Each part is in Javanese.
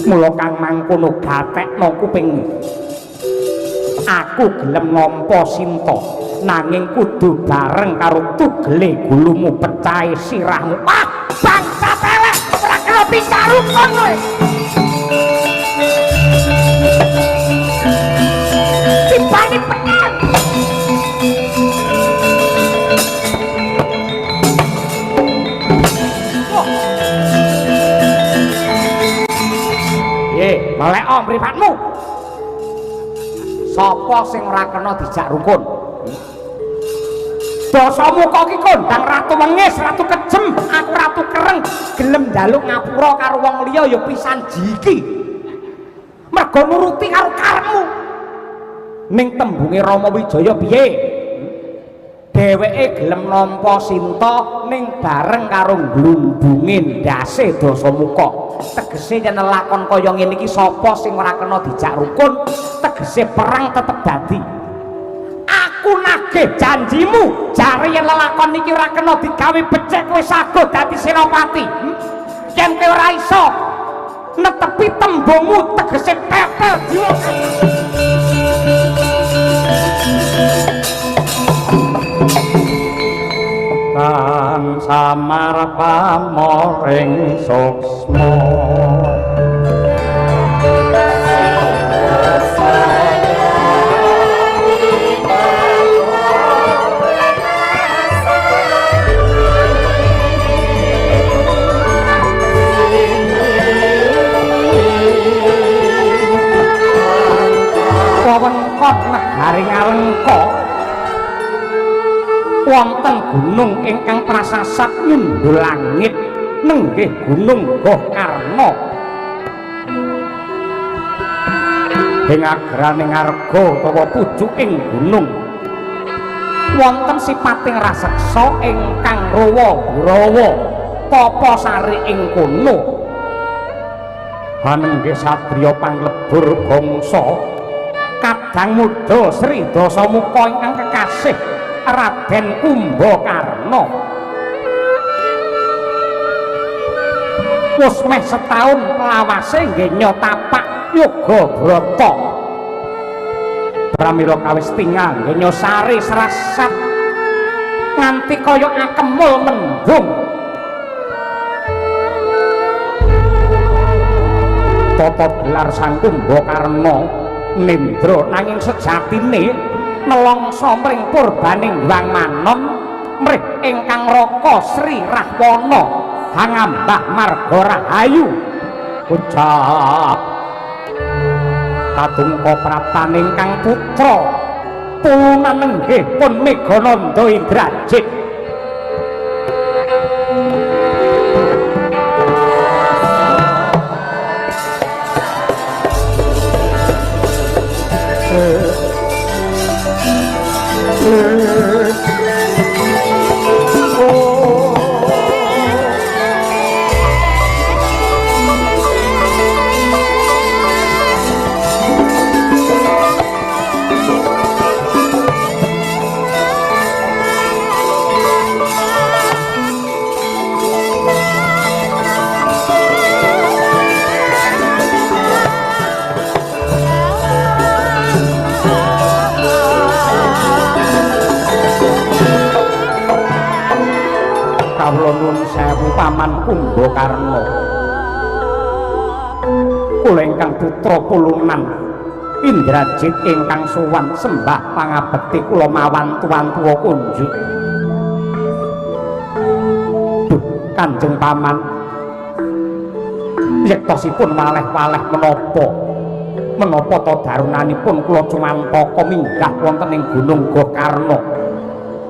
Mula kang mangkono gatekno kuping. Aku gelem nampa Sinta nanging kudu bareng karo tugele gulumu pecahe sirahmu. Ah, bangsa pelek ora kena picarukon kowe. Tibane penyang. Melek om mripatmu. Sapa sing ora kena dijak rukun? Dasamuka ki kondang ratu wengis, ratu kejem, aku ratu kereng, gelem njaluk ngapura karo wong liya ya pisan jiki. Mergo nuruti karo karepmu. Ning tembunge Rama Wijaya piye? Dheweke gelem nampa Sinta ning bareng karo glumbunge ndase Dasamuka. Tegese yen lakon kaya ngene iki sapa sing ora kena dijak rukun, tegese perang tetep dadi. Aku nagih janjimu, jare yen lakon iki ora kena digawe becik kowe sago dadi senopati. Yen kowe ora iso netepi tembungmu tegese pepel jiwa. Tan samar pamoring suksma wewengkot negari Ngalengka wonten gunung ingkang prasasat nyundul langit nenggih Gunung Gohkarna. Ing agraning arga utawa pucuking gunung wonten sipating raseksa ingkang rawa-rawa tapa sari ing kono. Hanenggih satriya panglebur bangsa kadang muda Sri Dasamuka ingkang kekasih Raden Kumbakarna. Wis meh setahun lawase nggih nyotapak yoga brata. Pramila kawis tinggal nggih nyosari srasat nganti kaya akemul mendung. Tata gelar Sang Kumbakarna nindra nanging sejatine nelongso mring purbaning Hyang Manon mrih ingkang raka Sri Rahwana hangambah marga rahayu ucap katungka pratan ingkang putra punan nenggih pun Megananda Indrajit. Paman Kumbakarna kula ingkang putra pulunan Indrajit ingkang sowan sembah pangabekti kula mawan tuan tuwa kunjuk. Duh Kanjeng Paman yektosipun waleh-waleh menapa to darunanipun kula cumantaka minggah wonten ing Gunung Gohkarna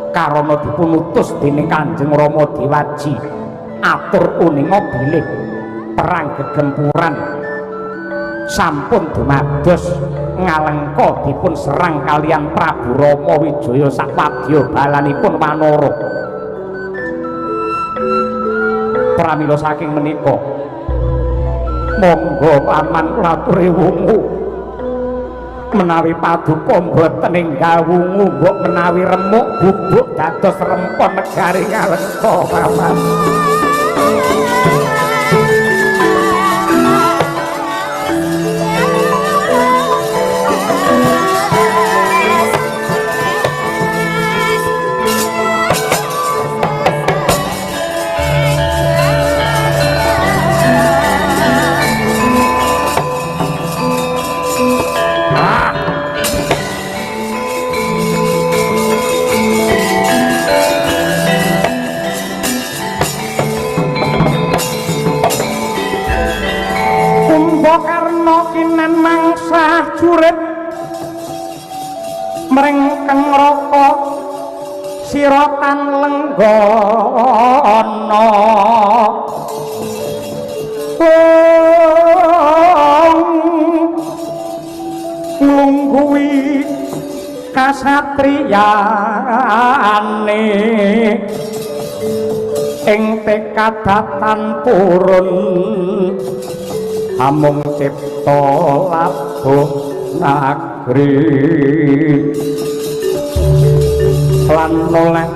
karana dipun utus dening Kanjeng Rama Dewaji atur uninga bilih perang gegempuran sampun dumados Ngalengka dipun serang kalian Prabu Rama Wijaya sakwadya balanipun Wanara. Pramila saking menika monggo paman aturi wungu menawi paduka mboten enggal wungu mbok menawi remuk bubuk dados rempon negari Ngalengka paman. ana kinan mangsa jurit mrengkeng raka siratan lenggana nglungguhi kasatriyane ing tekadatan purun amung cipta labuh nagri lan noleh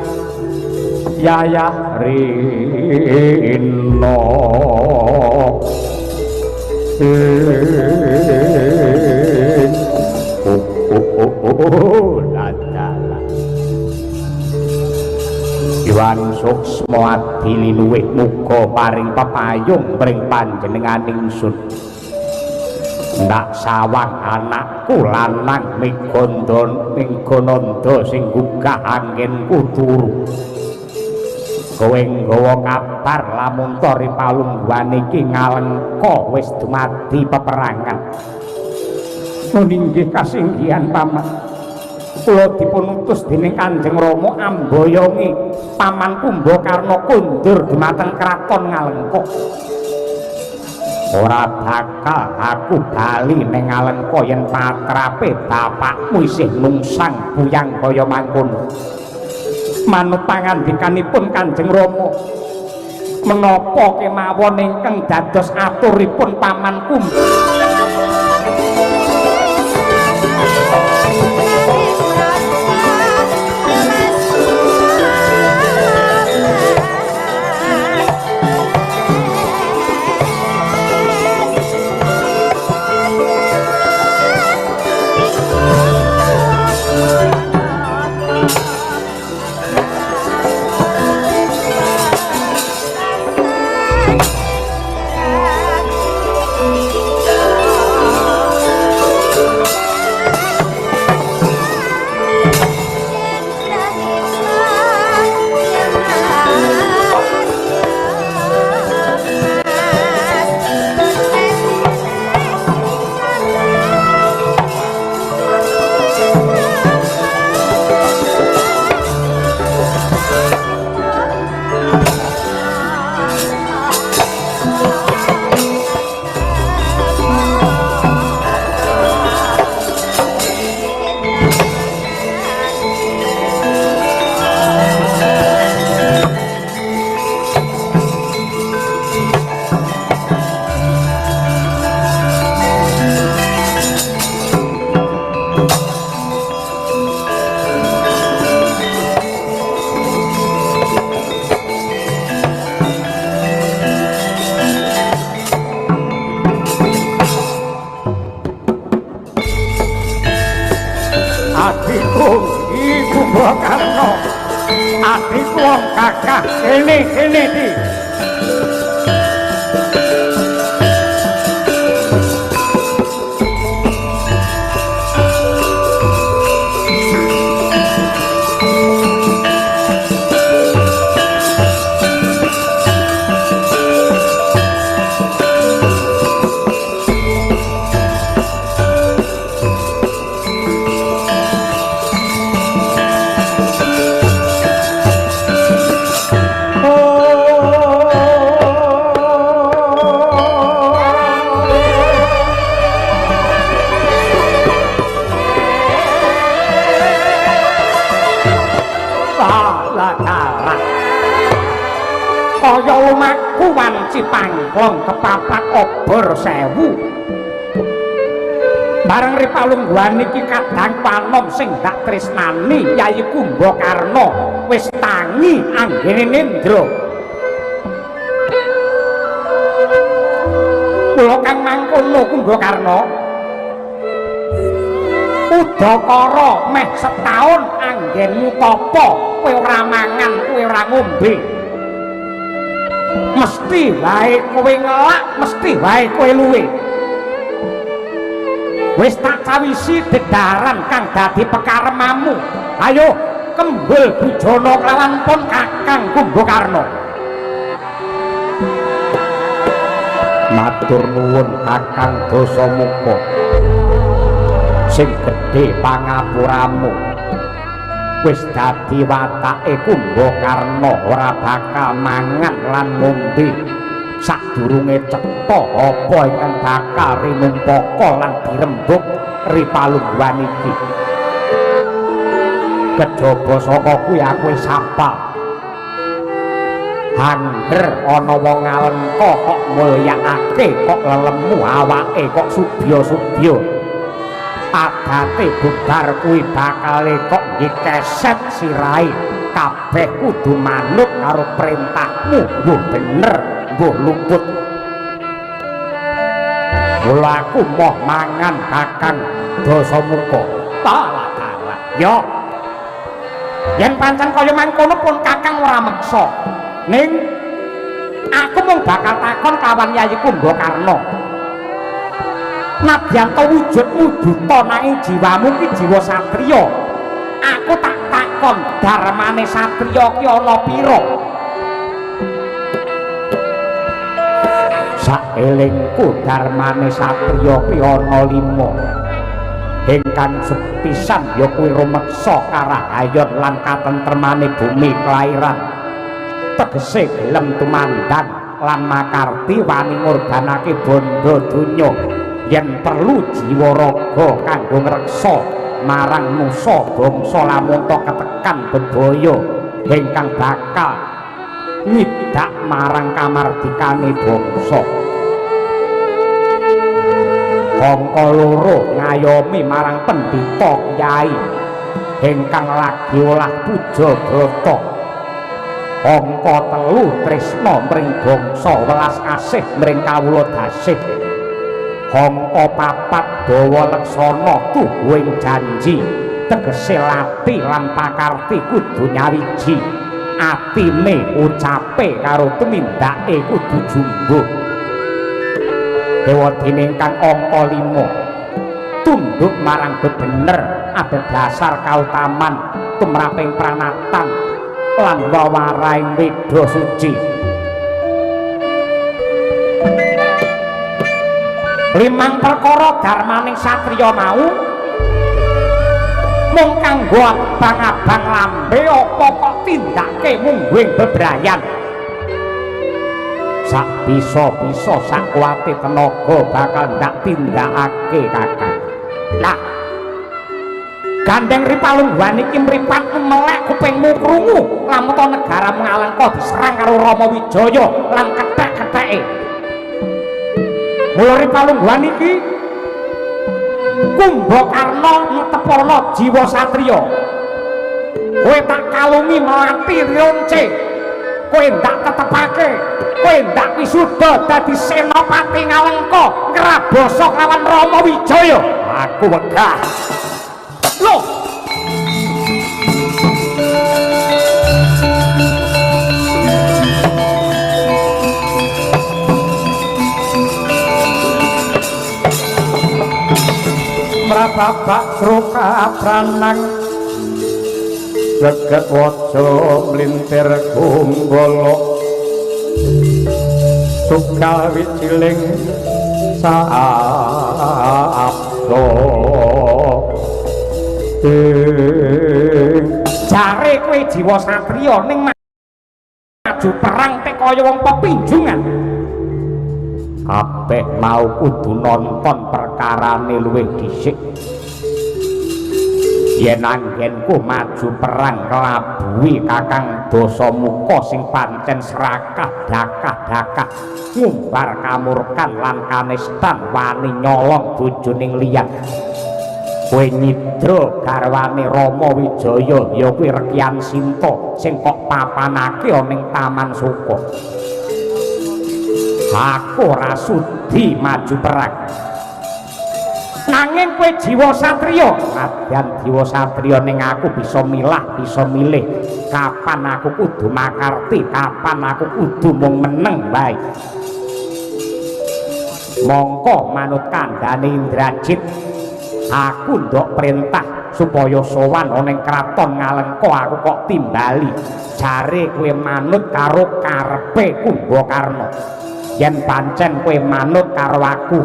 yayah rino Iwan suksma adili luwih muga paring pepayung mring panjenenganing ingsun ndak sawang anakku lanang minggonanda sing gugah anggenku turu kowe nggawa kabar lamun tori palungguhan iki ngalengka wis dumadi peperangan nuninggih kasinggihan paman kula dipun utus dening Kanjeng Rama amboyongi paman Kumbakarna kundur dumateng kraton Ngalengka ora bakal aku bali ning Ngalengka yen patrape bapakmu isih nungsang buyang kaya mangkono manut pangandikanipun Kanjeng Rama menapa kemawon ingkang dados aturipun paman Kumbakarna adikku wong kakak kene iki kaya lumaku wanci pangklong kepapat obor sewu bareng ripalungguhan iki kadang panom sing dak tresnani Yayi Kumbakarna wis tangi anggene nendra kula kang mangkono Kumbakarna udakara meh setaun anggenmu tapa kowe ora mangan kowe ora ngombe mesti wae kowe ngelak mesti wae kowe luwe wis tak cawisi dedaran kang dadi pekaremamu ayo kembul bujana kelawan pun Kakang Kumbakarna matur nuwun Kakang Dasamuka sing gedhe pangapuramu wis dadi watake Kumbakarna ora bakal mangan lan ngombe sadurunge cetha apa ingkang bakal rinumpaka lan dirembug ripalungguhan iki. Kejaba saka kuwi aku wis sapal hanger ana wong ngalengka kok mulyakake kok lelemu awake kok subya-subya adate bubar kuwi bakale kok dikeset sirahe kabeh kudu manut karo perintahmu mbuh bener mbuh luput. Mula aku moh mangan Kakang Dasamuka. Tala-tala yo yen pancen kaya mangkono pun Kakang ora meksa ning aku mung bakal takon kawan Yayi Kumbakarna. Nadyan to wujudmu duta nanging jiwamu ki jiwa satriya. Aku tak takon darmane satriya ki ana pira? Saelingku darmane satriya ki ana 5. Ingkang sepisan ya kuwi rumeksa karahayon lan katentremane bumi kelairan. Tegese gelem tumandang lan makarti wani ngorbanake bondo donya yen perlu jiwa raga kanggo ngreksa marang nusa bangsa lamun to ketekan bebaya ingkang bakal nyidak marang kamardikane bangsa. Angka loro ngayomi marang pendhita kyai ingkang lagi olah puja brata. Angka 3 tresna mring bangsa welas asih mring kawula dasih. Angka 4 dawa leksana tuhuing janji tegese lati lan pakarti kudu nyawiji atine ucape karo tumindake kudu jumbuh. Dewadene ingkang angka 5 tunduk marang bebener adhedhasar kautaman tumraping pranatan lan wawaraing weda suci. 5 perkara darmaning satriya mau mung kanggo abang-abang lambe apa kok tindake mungguing bebrayan. Sak bisa-bisa sak kuwate tenaga bakal ndak tindakake Kakang. Lah gandeng ripalungguhan iki mripatmu melek kupingmu krungu lamun to negaramu Ngalengka diserang karo Rama Wijaya lan kethek-ketheke. Mula ripalungguhan iki Kumbakarna ngetepana jiwa satriya. Kowe tak kalungi melati ronce. Kowe ndak tetepake. Kowe ndak wisuda dadi senopati Ngalengka ngrabosa lawan Rama Wijaya. Aku wegah. Loh. Mrababak sroka pranang jagat waja mlintir gumbala sukal wiciling saabdo jare kowe jiwa satriya ning maju perang teh kaya wong pepinjungan. Kabeh mau kudu nonton perkarane luwih dhisik. Yen anggenku maju perang kelabuhi Kakang Dasamuka sing pancen serakah dakah-dakah ngumbar kamurkan lan kanistan wani nyolong bojoning liyan. Kowe nyidra garwane Rama Wijaya ya kuwi Rekyan Sinta sing kok papanake ning Taman Suka. Aku ora sudi maju perang. Nanging kowe jiwa satriya, nadyan jiwa satriya ning aku bisa milah, bisa milih kapan aku kudu makarti, kapan aku kudu mung meneng bae. Mongko manut kandhane Indrajit, aku ndok perintah supaya sowan ana ing kraton Ngalengka aku kok timbali. Jare kowe manut karo karepe Kumbakarna. yen pancen kowe manut karo aku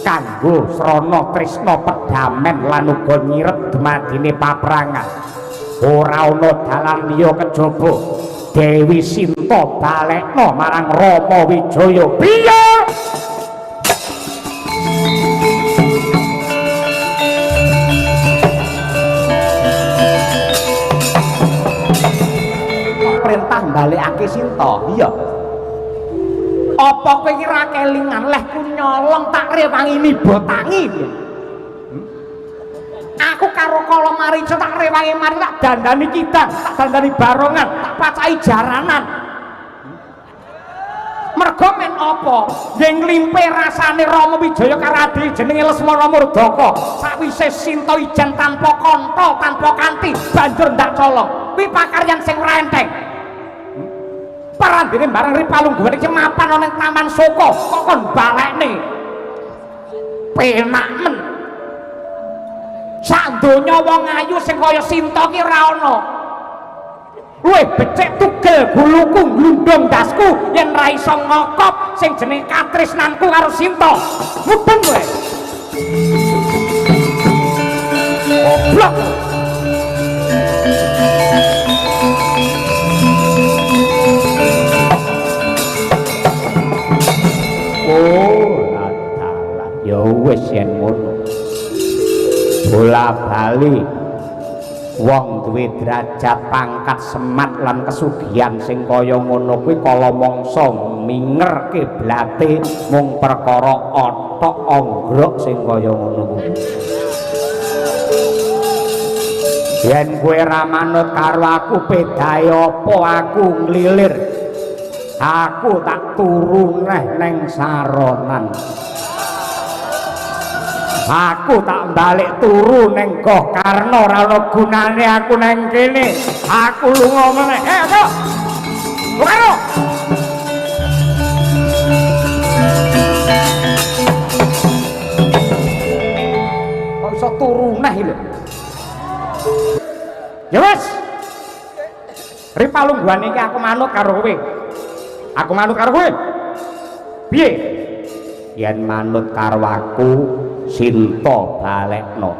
kanggo srana tresna pedamen lan uga nyiret dumadine paprangan ora ana dalan liya kejaba Dewi Sinta balekno marang Rama Wijaya piye perintah balekake Sinta iya apa kowe iki ra kelingan lehku nyolong tak rewangi nibotangi aku karo kala marica tak rewangi mari tak dandani kidang tak dandani barongan tak pacai jaranan mergo men apa yen nglimpe rasane Rama Wijaya karo adhi jenenge Lesmana Murdaka sakwise Sinta ijan tanpa kantha tanpa kanthi banjur ndak colong kuwi pakaryan sing ora enteng parandene bareng Ripalungguhan iki mapan ana ning Taman Soko kok kon balekne penak men sak donya wong ayu sing kaya Sinta ki ora ana luwih becik tugel guluku glundung dasku yen ra iso ngokop sing jeneng katresnanku karo Sinta mudeng kowe goblok ya wis yen ngono bola bali wong duwe derajat pangkat semat lan kesugihan sing kaya ngono kuwi kala mangsa minger kiblate mung perkara otok onggrok sing kaya ngono kuwi yen kowe ra manut karo aku pedae apa aku nglilir aku tak turu neh ning saronan aku tak balik turu ning Goh Karno ora ana gunane aku nang kene aku lunga meneh ayo Karno kok iso turu neh lho ya wis Ripalungguhan iki aku manut karo kowe aku manut karo kowe piye yen manut karo aku Sinta balekno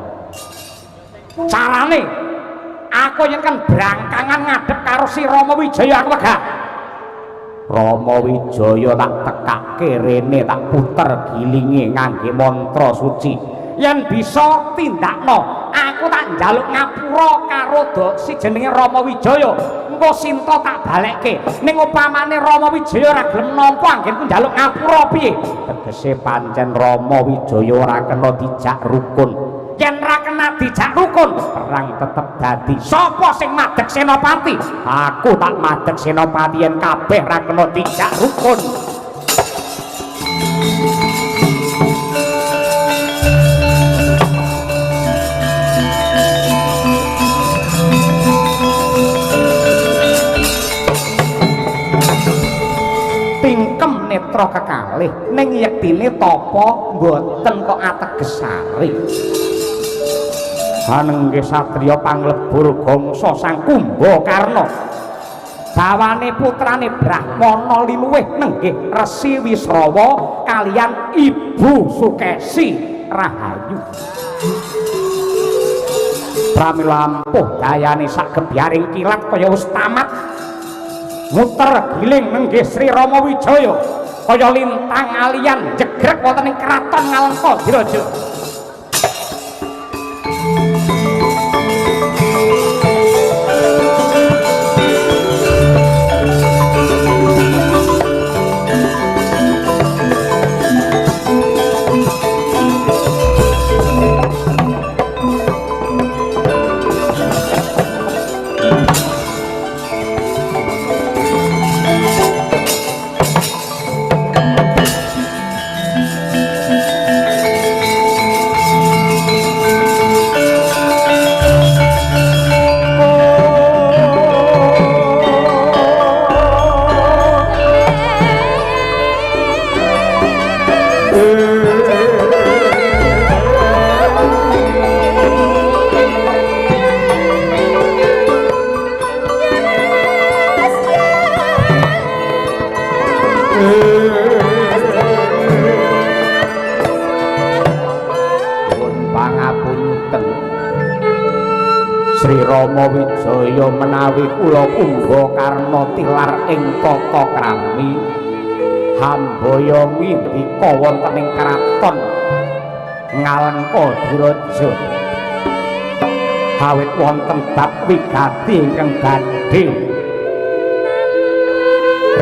carane aku yen kan brangkangan ngadep karo si Rama Wijaya aku wegah Rama Wijaya tak tekake rene tak puter gilinge ngangge mantra suci yen bisa tindakno aku tak njaluk ngapura karo si jenenge Rama Wijaya engko Sinta tak balekke ning upamane Rama Wijaya ora gelem nampa anggenku njaluk ngapura piye tegese pancen Rama Wijaya ora kena dijak rukun yen ora kena dijak rukun perang tetep dadi sapa sing madheg Senopati aku tak madheg Senopati yen kabeh ora kena dijak rukun tingkem netra kekalih ning yektine tapa mboten kok ategesari hanengge satriya panglebur gongso Sang Kumbakarna bawane putrane Brahmana liluwih nenggih Resi Wisrawa kaliyan Ibu Sukesi Rahayu pramila ampuh dayane sak gebyaring kilat kaya wis tamat muter giling nenggih Sri Rama Wijaya kaya lintang alian jegrek wonten ing kraton Ngalengka Diraja Sri Rama Wijaya menawi kula Kumbakarna tilar ing tata krami hambaya ngindika wonten ing kraton Ngalengka Diraja awit wonten bab wigati ingkang badhe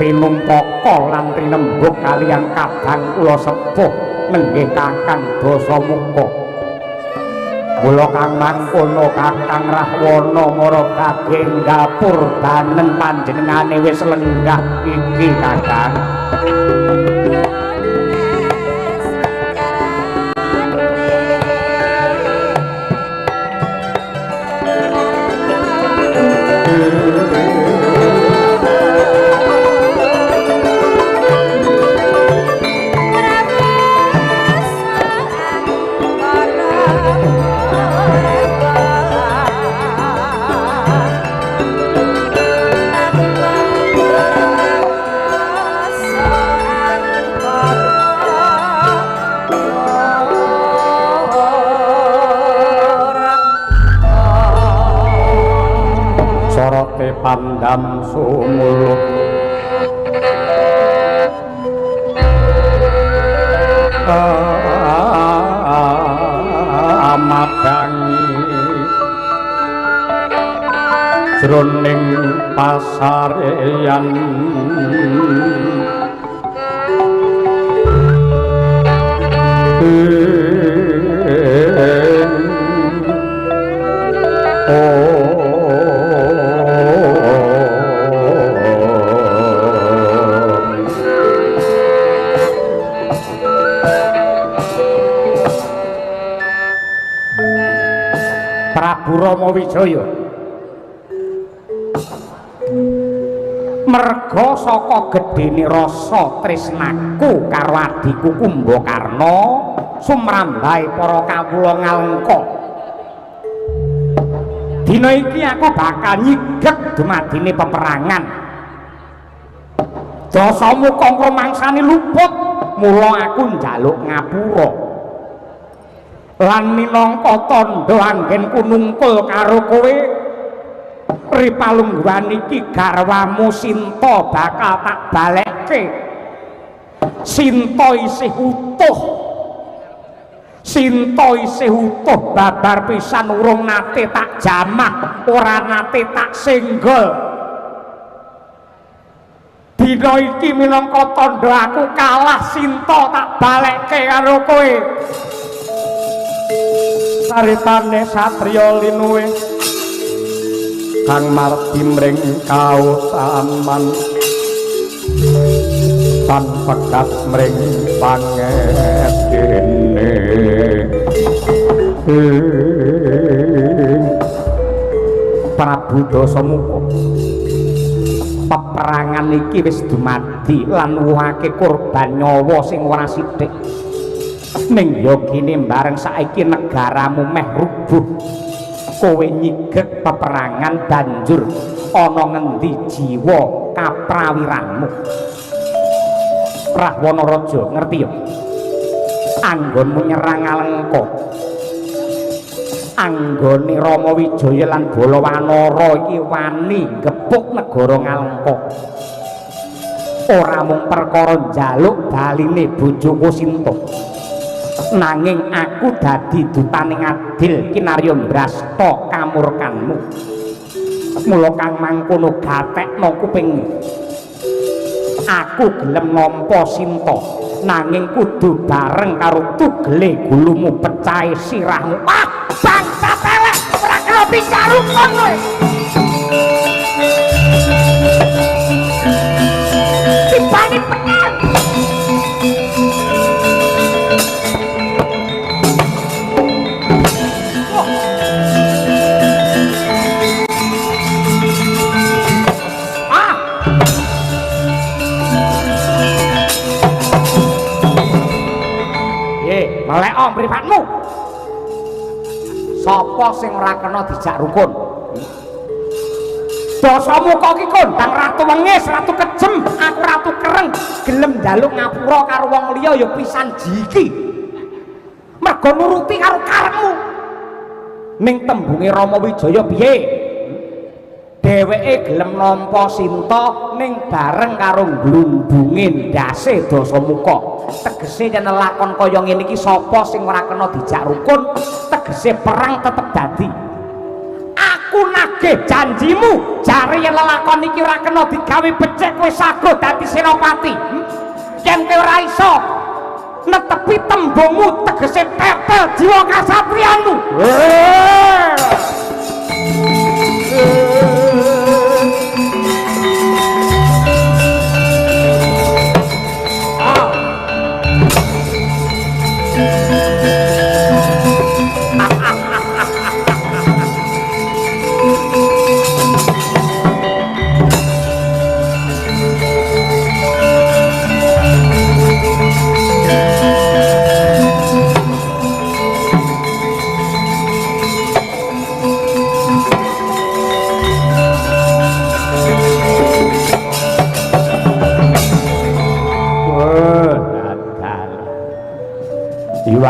rinumpaka lan rinembug kaliyan kadang kula sepuh nenggih Kakang Dasamuka. Mula kang mangkono Kakang Rahwana Maragage Gapur danen panjenengane wis lenggah iki Kakang. Pandam sumuluh amadangi jroning pasareyan Rama Wijaya merga saka gedene rasa tresnaku karo adiku Kumbakarna sumrambahe para kawula Ngalengka. Dina iki aku bakal nyigek dumadine peperangan. Dasamuka ngrumangsani luput, mula aku njaluk ngapura. Lan minangka tandha anggenku nungkul karo kowe ripalungguhan iki garwamu Sinta bakal tak balekke. Sinta isih utuh, Sinta isih utuh babar pisan urung nate tak jamah, ora nate tak senggol. Dina iki minangka tandha aku kalah Sinta tak balekke karo kowe. Saritane satriya linuwe kang marti mring kautaman tan pekat mring pangedene Prabu Dasamuka. Peperangan iki wis dumadi lan nuwuhake korban nyawa sing ora sithik. Ning yogine bareng saiki negaramu meh rubuh, kowe nyigek peperangan banjur ana ngendi jiwa kaprawiranmu? Rahwana Raja ngerti ya? Anggonmu nyerang Alengka, anggone Rama Wijaya lan Balawanara iki wani gepuk negara Ngalengka. Ora mung perkara njaluk baline bojoku Sinta, nanging aku dadi dutaning adil kinarya mbrasta kamurkanmu. Mula kang mangkono gatekno kupingmu. Aku gelem nampa Sinta, nanging kudu bareng karo tugele gulumu pecahe sirahmu. Ah, bangsa pelek ora kena picarukon kowe. Timbani penang. Melek om mripatmu. Sapa sing ora kena dijak rukun? Dasamuka iki kondang ratu wengis, ratu kejem, aku ratu kereng, gelem njaluk ngapura karo wong liya ya pisan jiki. Mergo nuruti karo karepmu. ning tembunge Rama Wijaya piye dheweke gelem nampa Sinta ning bareng karo glumbunge ndase Dasamuka tegese yen lakon kaya ngene iki sapa sing ora kena dijak rukun tegese perang tetep dadi aku nagih janjimu jare yen lakon iki ora kena digawe becik kowe sago dadi senopati yen kowe ora iso netepi tembungmu tegese tetel jiwa kasatriyanmu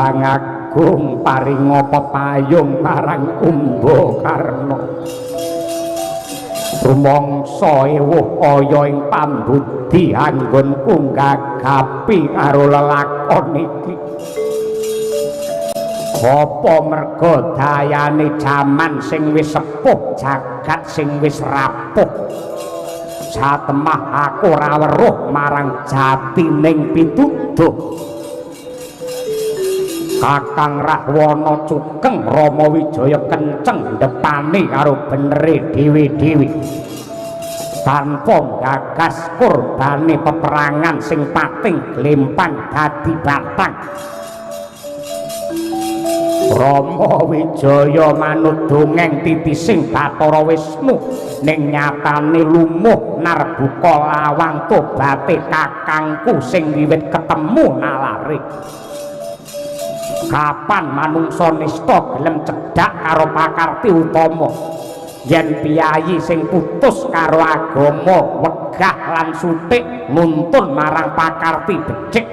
Hyang Agung paringa pepayung marang Kumbakarna rumangsa ewuh kaya ing pambudi anggonku gagapi karo lelakon iki apa merga dayane jaman sing wis sepuh jagat sing wis rapuh satemah aku ora weruh marang jatining pituduh Kakang Rahwana Cukeng Rama Wijaya kenceng depane karo benere dhewe-dhewe tanpa gagas kurbane peperangan sing pating glempang dadi batang Rama Wijaya manut dongeng titising Bathara Wisnu ning nyatane lumuh narbuka lawang tobate kakangku sing wiwit ketemu nalare kapan manungsa nista gelem cedhak karo pakarti utama yen piyayi sing putus karo agama wegah lan sutik nuntun marang pakarti becik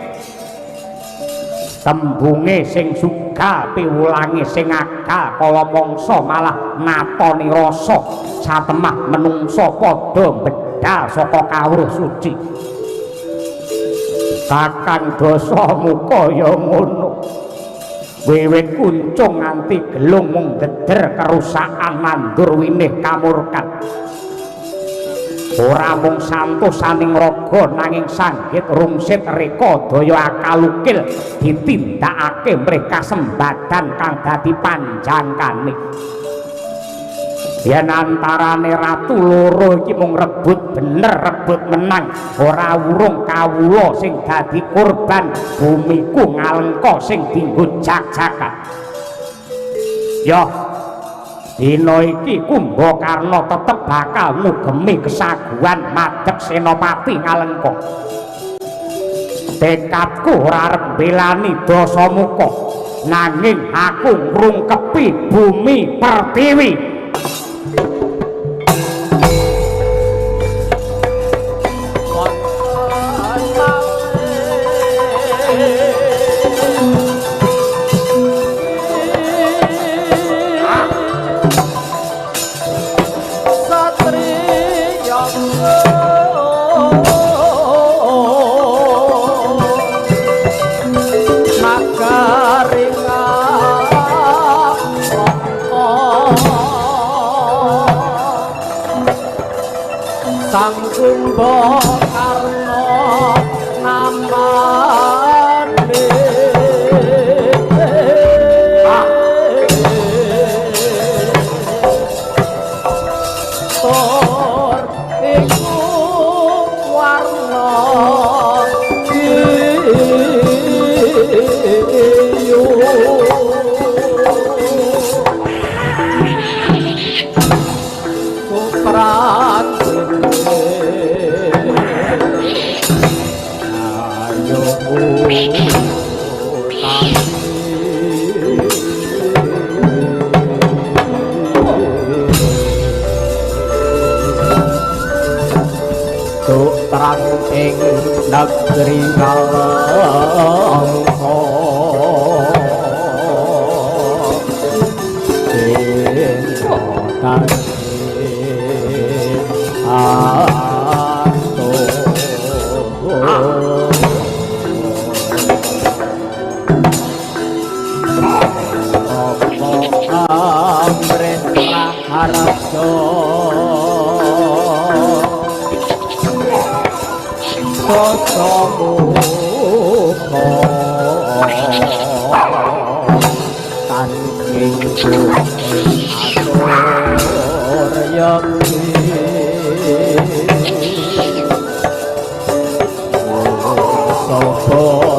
tembunge sing sugal piwulange sing agal kala mangsa malah natoni rasa satemah menungsa padha bedal saka kawruh suci Kakang Dasamuka ya ngono wiwit kuncung nganti gelung mung geder kerusakan nandur winih kamurkat ora mung santosaning raga nanging sanggit rungsit reka daya akalukil ditindakake mereka sembadan kang dadi panjangkane yen antarane ratu loro iki mung rebut bener rebut menang ora wurung kawula sing dadi korban bumiku ngalengka sing dienggo jak-jakan ya dina iki Kumbakarna tetep bakal ngugemi kesaguhan madhep senopati ngalengka tekadku ora arep belani Dasamuka nanging aku ngrungkepi bumi pertiwi Sang Kumbakarna namane tor iku warna biru Kupran terang ing negeri Ngalengka Raja Dasamuka saking atur yakti sapa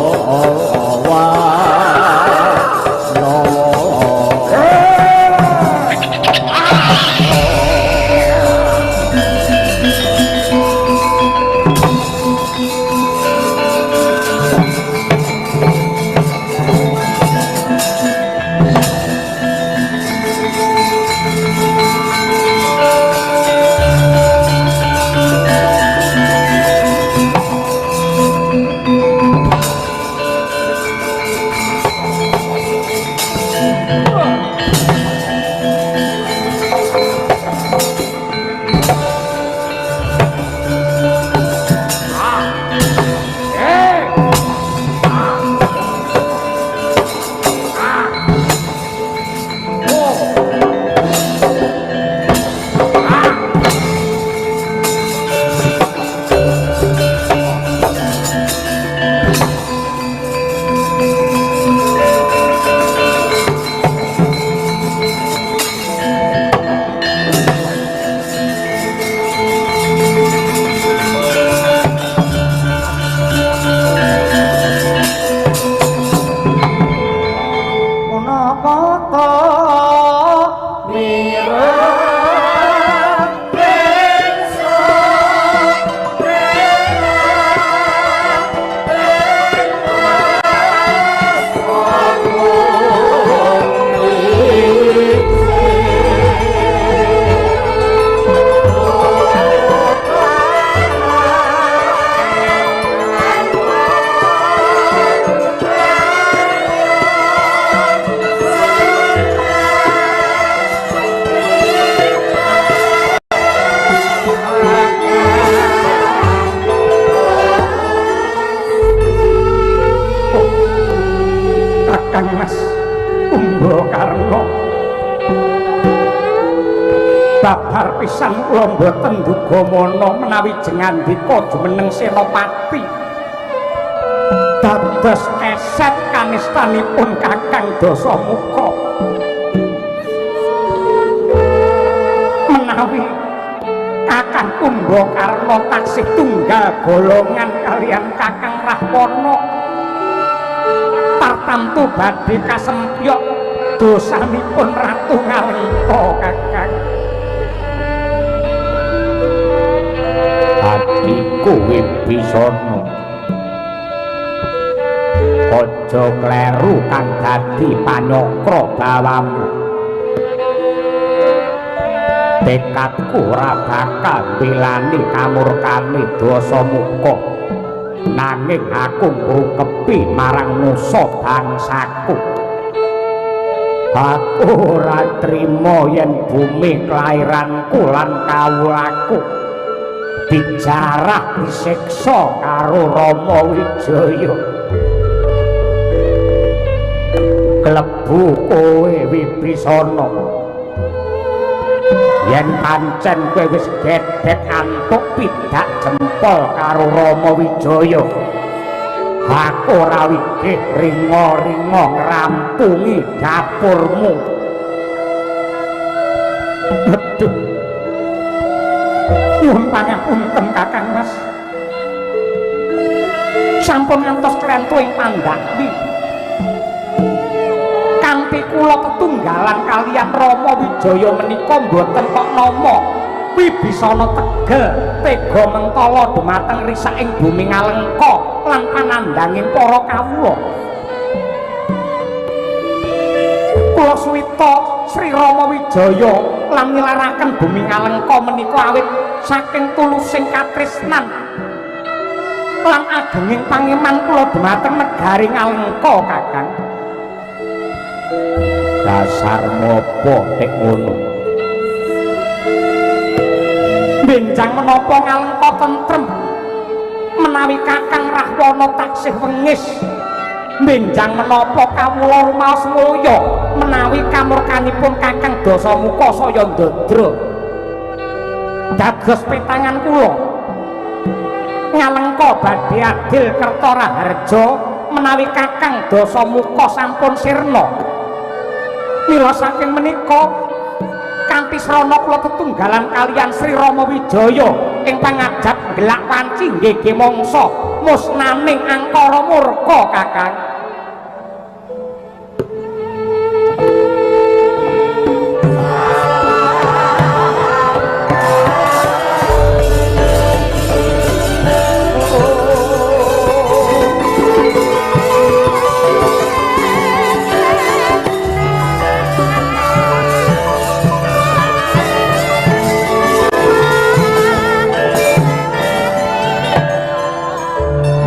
Mas Kumbakarna babar pisan kula mboten duga mana menawi jengandika jumeneng Senopati dados keset kanistanipun Kakang Dasamuka menawi Kakang Kumbakarna taksih tunggal golongan kalian Kakang Rahwana tartamtu badhe kasempyok dosanipun Ratu Ngalengka Kakang. Adhiku Wibisana aja kleru kang dadi panyokra bawamu. Tekadku ora bakal mbelani kamurkane Dasamuka. Nanging aku ngrukepi marang musa bangsaku. Aku ora trima yen bumi kelairanku lan kawulaku dijarah disiksa karo Rama Wijaya. Klebu kowe Wibisana. Yen pancen kowe wis gedhet antuk pidak jempol karo Rama Wijaya, aku ora wigih ringa-ringa ngrampungi dapurmu. Aduh, nyuwun pangapunten Kakang Mas, sampun ngantos klentu ing Pandhawi kanthi kula tetunggalan kalian Rama Wijaya menika mboten kok nama Wibisana tegel tega mentala dumateng risaking bumi Ngalengka lan panandhanging para kawula. Kula suwita Sri Rama Wijaya lan nilaraken bumi Ngalengka menika awit saking tulusing katresnan lan agenging pangeman kula dumateng negari Ngalengka Kakang. Dasar mopo tek ngono. Benjang menapa Ngalengka tentrem menawi Kakang Rahwana taksih wengis benjang menapa kawula rumaos mulya menawi kamurkanipun Kakang Dasamuka saya Ndadra dados petangan kula ngalengka badhe adil Kertaraharja menawi Kakang Dasamuka sampun sirna mila saking menika kanthi srana kula tetunggalan kalian Sri Rama Wijaya ing pangajap gelak wanci nggih mangsa musnaning angkara murka Kakang.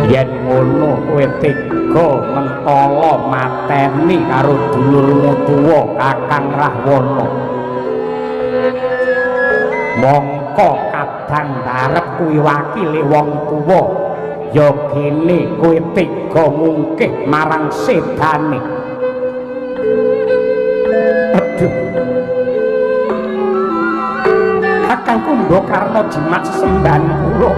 Yen ngono kowe tega mentala mateni karo dulurmu tuwa Kakang Rahwana. Mongko kadang darep kuwi wakile wong tuwa, ya kene kowe tega mungkih marang sedane. Aduh. Kakang Kumbakarna jimat sesembahan kula.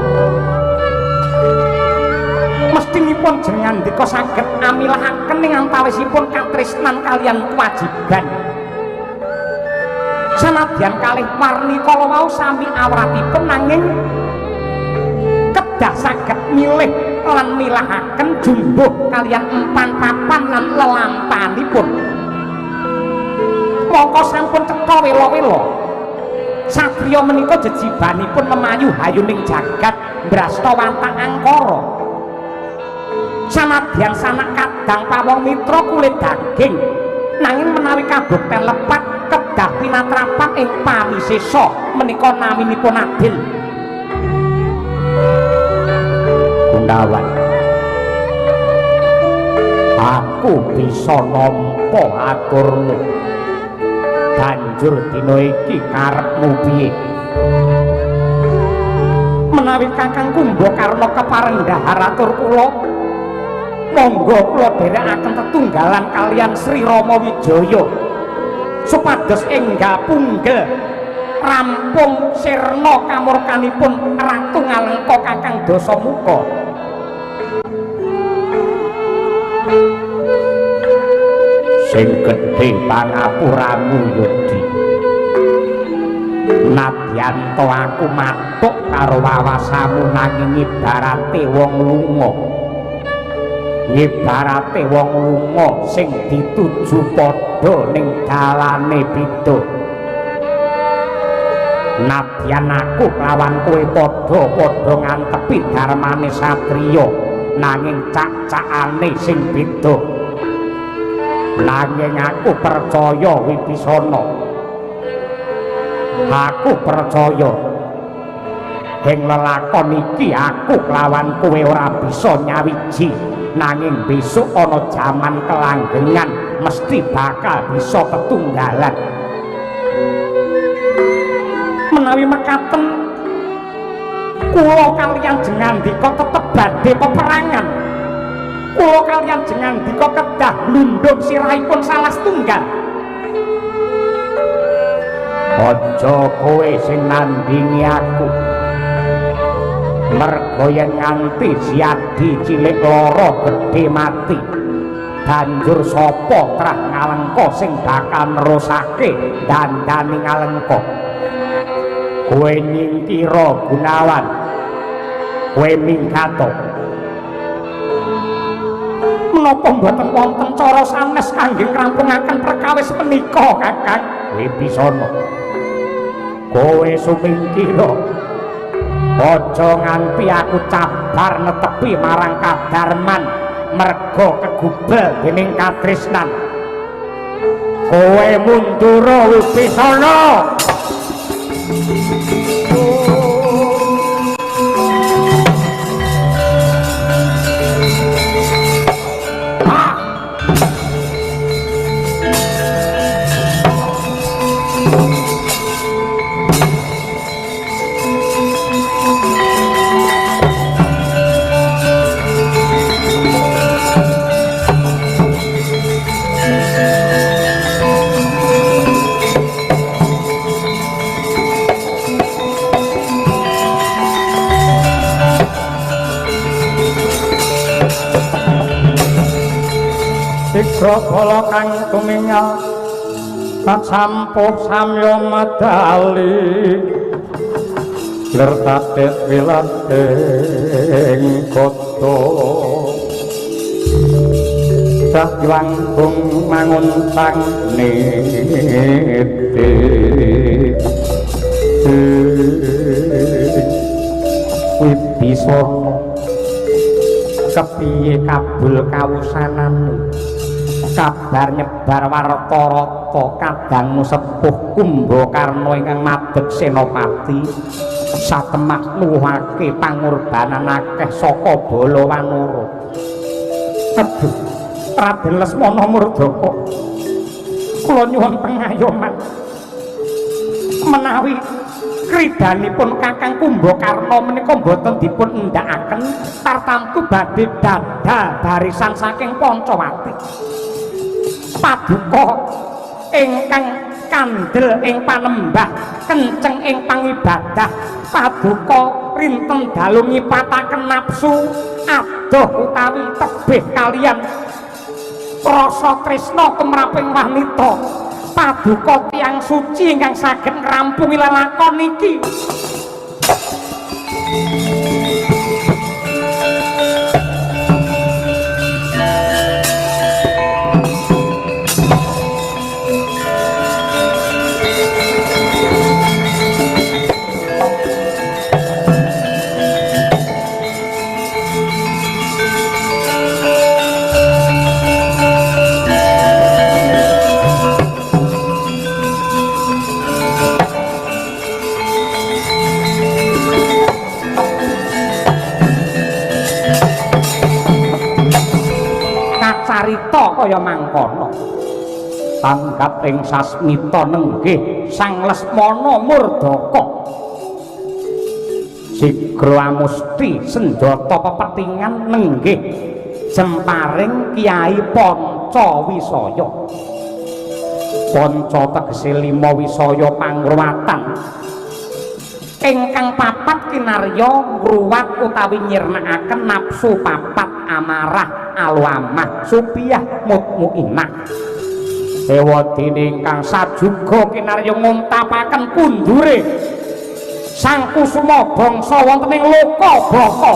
Mestinipun jenengan ndika saged amilahaken ing antawisipun katresnan kalian kewajiban. Sanadyan kalih warni kala wau sami awratipun nanging kedah saged milih lan milahaken jumbuh kalian empan papan lan lelampanipun. Mongko sampun cetha wela-wela. Satriya menika jejibanipun memayu hayuning jagat brasta wantah angkara. Sanadyan sanak kadang pawong mitra kulit daging nanging menawi kabukten lepat kedah pinatrapan ing pawisesa menika naminipun adil. Gunawan aku bisa nampa aturmu banjur dina iki karepmu piye menawi Kakang Kumbakarna keparendhahar atur kula monggo kula dherekaken tetunggalan kalian Sri Rama Wijaya supados enggal punggel rampung sirna kamurkanipun Ratu Ngalengka Kakang Dasamuka. Sing gedhe pangapuramu Yodi, nadyan to aku matuk karo wawasamu nanging ibarate wong lunga. Ibarate wong lunga sing dituju padha ning dalane beda. Nadyan aku lawan kowe padha-padha ngantepi dharmane satriya nanging cak-cakane sing beda. Nanging aku percaya Wibisana. Aku percaya ing lelakon iki aku lawan kowe ora bisa nyawiji. Nanging besok ana jaman kelanggengan mesti bakal bisa ketunggalan. Menawi mekaten kula kaliyan jengandika tetep badhe peperangan. Kula kaliyan jengandika kedah lundung sirahipun salah setunggal. Aja kowe sing nandingi aku. Merga yen nganti Siadi cilik loro gedhe mati banjur sapa trah Ngalengka sing bakal nerusake dandane Ngalengka. Kowe nyingkira Gunawan, kowe mingkata menapa mboten wonten cara sanes kangge ngrampungaken perkawis menika Kakang Wibisana. Kowe sumingkira aja nganti aku cabar netepi marang Kadarman merga kegubel dening katresnan. Kowe mundura Wibisana. Grogala kang tumingal sampuh samya medali lertatet wiladeng koto sak langkung manguntang niti Wibisana kepiye kabul kawusananmu kabar nyebar warta-rata kadangmu sepuh Kumbakarna ingkang madeg senopati satemah nuwuhake pangorbanan akeh saka bala wanara. Aduh, Raden Lesmana Murdaka, kula nyuwun pengayoman menawi kridanipun Kakang Kumbakarna menika boten dipun endhakaken tartamtu badhe dadal barisan saking Pancawati. Paduka ingkang kandel ing panembah kenceng ing pangibadah paduka rinten dalu ngipataken nafsu adoh utawi tebih kalian rasa tresna tumraping wanita paduka tiyang suci ingkang saged ngrampungi lelakon niki. Carita kaya mangkono tanggap ing sasmita nenggih Sang Lesmana Murdaka sigra amusti senjata pepetingan nenggih jemparing Kyai Pancawisaya. Panca tegese 5 wisaya pangruwatan ingkang papat kinarya ngruwat utawi nyirnakaken nafsu papat amarah alwamah supiyah mutmuinah ewadene ingkang sajuga kinarya nguntapaken kundure sang kusuma bangsa wonten ing loka baka